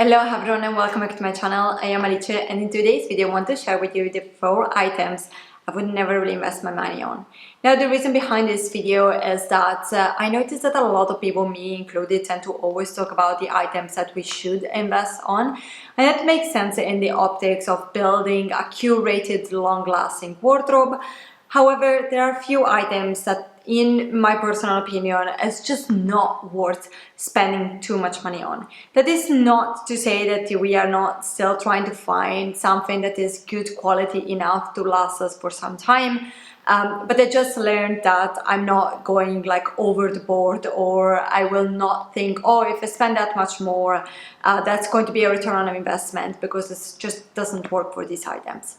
Hello everyone and welcome back to my channel. I am Alice and in today's video I want to share with you the 4 items I would never really invest my money on. Now the reason behind this video is that I noticed that a lot of people, me included, tend to always talk about the items that we should invest on, and that makes sense in the optics of building a curated long-lasting wardrobe. However, there are a few items that in my personal opinion is just not worth spending too much money on. That is not to say that we are not still trying to find something that is good quality enough to last us for some time, but I just learned that I'm not going like over the board, or I will not think, oh, if I spend that much more, that's going to be a return on investment, because it just doesn't work for these items.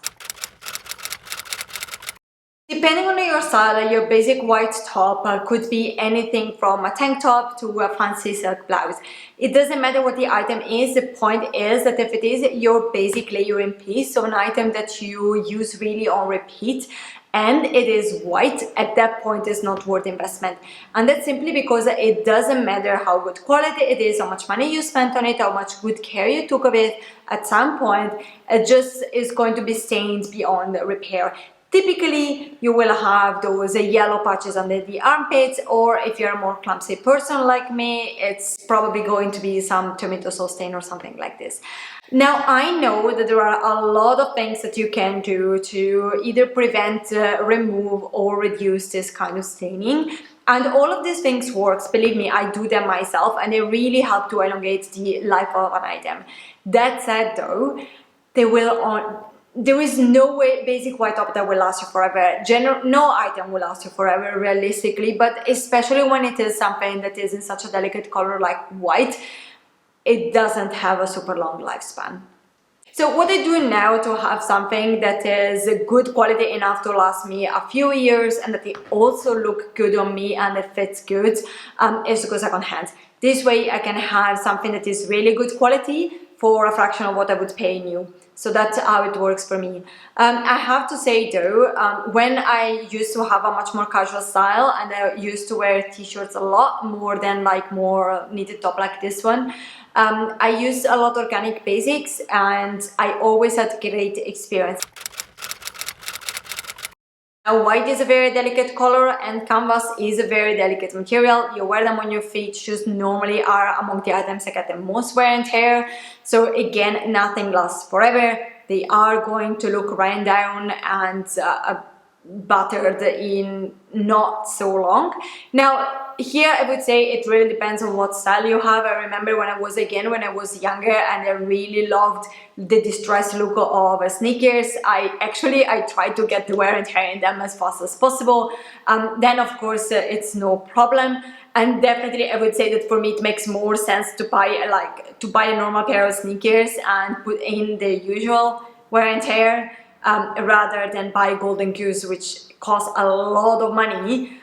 Depending on your style, your basic white top could be anything from a tank top to a fancy silk blouse. It doesn't matter what the item is. The point is that if it is your basic layering piece, so an item that you use really on repeat, and it is white, at that point is not worth investment. And that's simply because it doesn't matter how good quality it is, how much money you spent on it, how much good care you took of it, at some point it just is going to be stained beyond repair. Typically, you will have those yellow patches under the armpits, or if you're a more clumsy person like me, it's probably going to be some tomato sauce stain or something like this. Now, I know that there are a lot of things that you can do to either prevent, remove, or reduce this kind of staining. And all of these things works, believe me, I do them myself, and they really help to elongate the life of an item. That said though, there is no way basic white top that will last you forever. No item will last you forever realistically, but especially when it is something that is in such a delicate color like white, it doesn't have a super long lifespan. So what I do now to have something that is good quality enough to last me a few years, and that it also look good on me and it fits good, is to go second hand. This way I can have something that is really good quality for a fraction of what I would pay new. So that's how it works for me. I have to say though, when I used to have a much more casual style and I used to wear t-shirts a lot more than like more knitted top like this one, I used a lot of organic basics and I always had great experience. Now, white is a very delicate color and canvas is a very delicate material. You wear them on your feet. Shoes normally are among the items that get the most wear and tear. So again, nothing lasts forever. They are going to look run down and battered in not so long. Now, here I would say it really depends on what style you have. I remember when I was younger and I really loved the distressed look of sneakers. I tried to get the wear and tear in them as fast as possible. Then of course it's no problem. And definitely I would say that for me it makes more sense to buy a normal pair of sneakers and put in the usual wear and tear, rather than buy golden goose, which costs a lot of money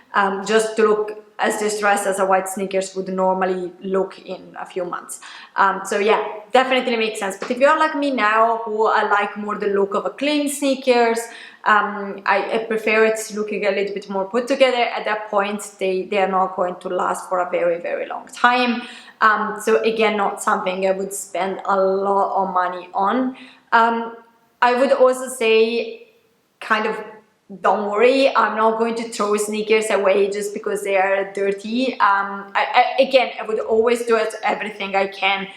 just to look as distressed as a white sneakers would normally look in a few months. So yeah, definitely makes sense. But if you're like me now, who I like more the look of a clean sneakers, I prefer it looking a little bit more put together. At that point, they are not going to last for a very, very long time. So again, not something I would spend a lot of money on. I would also say, kind of, don't worry, I'm not going to throw sneakers away just because they are dirty. Again, I would always do everything I can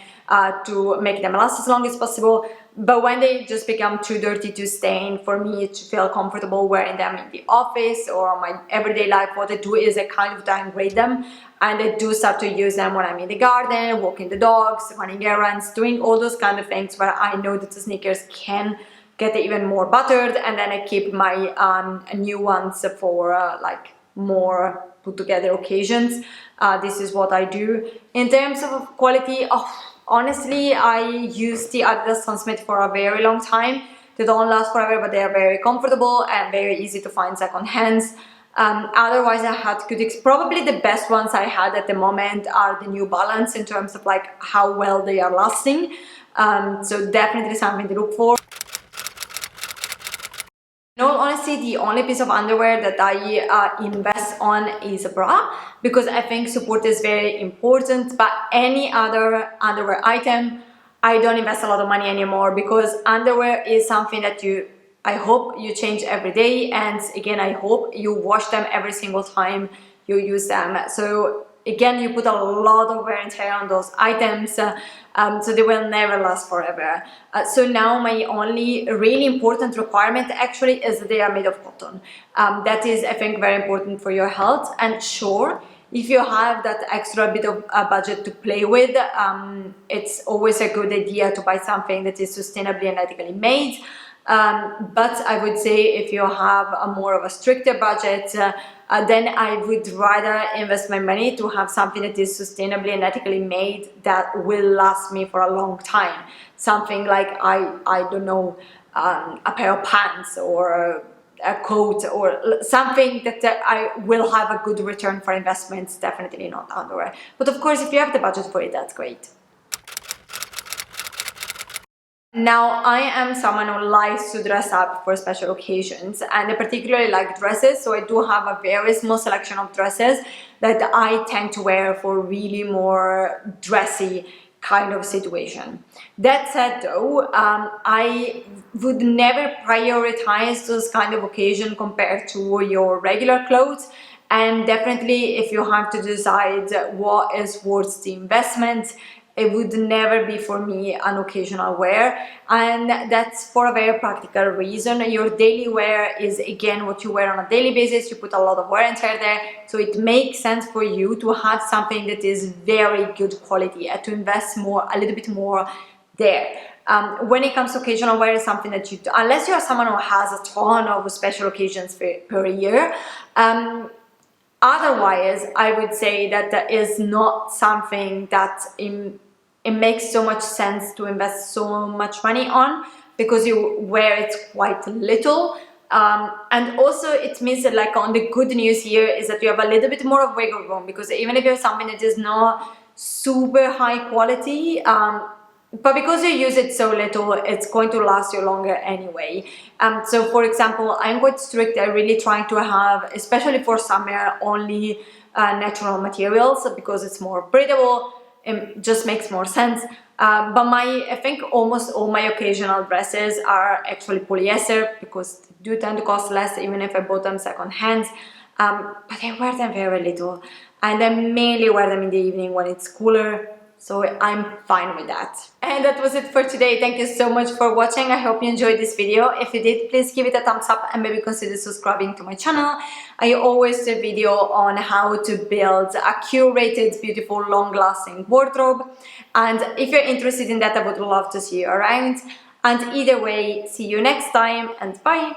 to make them last as long as possible. But when they just become too dirty to stain, for me to feel comfortable wearing them in the office or my everyday life, what I do is I kind of downgrade them, and I do start to use them when I'm in the garden, walking the dogs, running errands, doing all those kind of things where I know that the sneakers can get even more buttered, and then I keep my new ones for like more put together occasions. This is what I do. In terms of quality, honestly, I use the Adidas Stan Smith for a very long time. They don't last forever, but they are very comfortable and very easy to find second hands. Otherwise, I had probably the best ones I had at the moment are the New Balance in terms of like how well they are lasting. So definitely something to look for. In all honesty, the only piece of underwear that I invest on is a bra, because I think support is very important, but any other underwear item I don't invest a lot of money anymore, because underwear is something that I hope you change every day, and again, I hope you wash them every single time you use them. So again, you put a lot of wear and tear on those items, so they will never last forever. So now my only really important requirement actually is that they are made of cotton. That is, I think, very important for your health. And sure, if you have that extra bit of budget to play with, it's always a good idea to buy something that is sustainably and ethically made. But I would say if you have a more of a stricter budget, then I would rather invest my money to have something that is sustainably and ethically made that will last me for a long time. Something like, I don't know, a pair of pants or a coat or something that I will have a good return for investments, definitely not underwear. But of course, if you have the budget for it, that's great. Now, I am someone who likes to dress up for special occasions, and I particularly like dresses, so I do have a very small selection of dresses that I tend to wear for really more dressy kind of situation. That said though, I would never prioritize those kind of occasion compared to your regular clothes. And definitely, if you have to decide what is worth the investment, it would never be for me an occasional wear, and that's for a very practical reason. Your daily wear is again what you wear on a daily basis. You put a lot of wear and tear there, so it makes sense for you to have something that is very good quality and to invest a little bit more there. When it comes to occasional wear, is something that unless you are someone who has a ton of special occasions per year, otherwise, I would say that that is not something that it makes so much sense to invest so much money on, because you wear it quite little. And also it means that, like, on the good news here is that you have a little bit more of wiggle room, because even if you have something that is not super high quality, but because you use it so little, it's going to last you longer anyway. So for example, I'm quite strict. I really try to have, especially for summer, only natural materials, because it's more breathable. It just makes more sense. But I think almost all my occasional dresses are actually polyester, because they do tend to cost less even if I bought them second hand. But I wear them very little, and I mainly wear them in the evening when it's cooler. So I'm fine with that. And that was it for today. Thank you so much for watching. I hope you enjoyed this video. If you did, please give it a thumbs up and maybe consider subscribing to my channel. I always do a video on how to build a curated, beautiful, long-lasting wardrobe. And if you're interested in that, I would love to see you around. And either way, see you next time, and bye!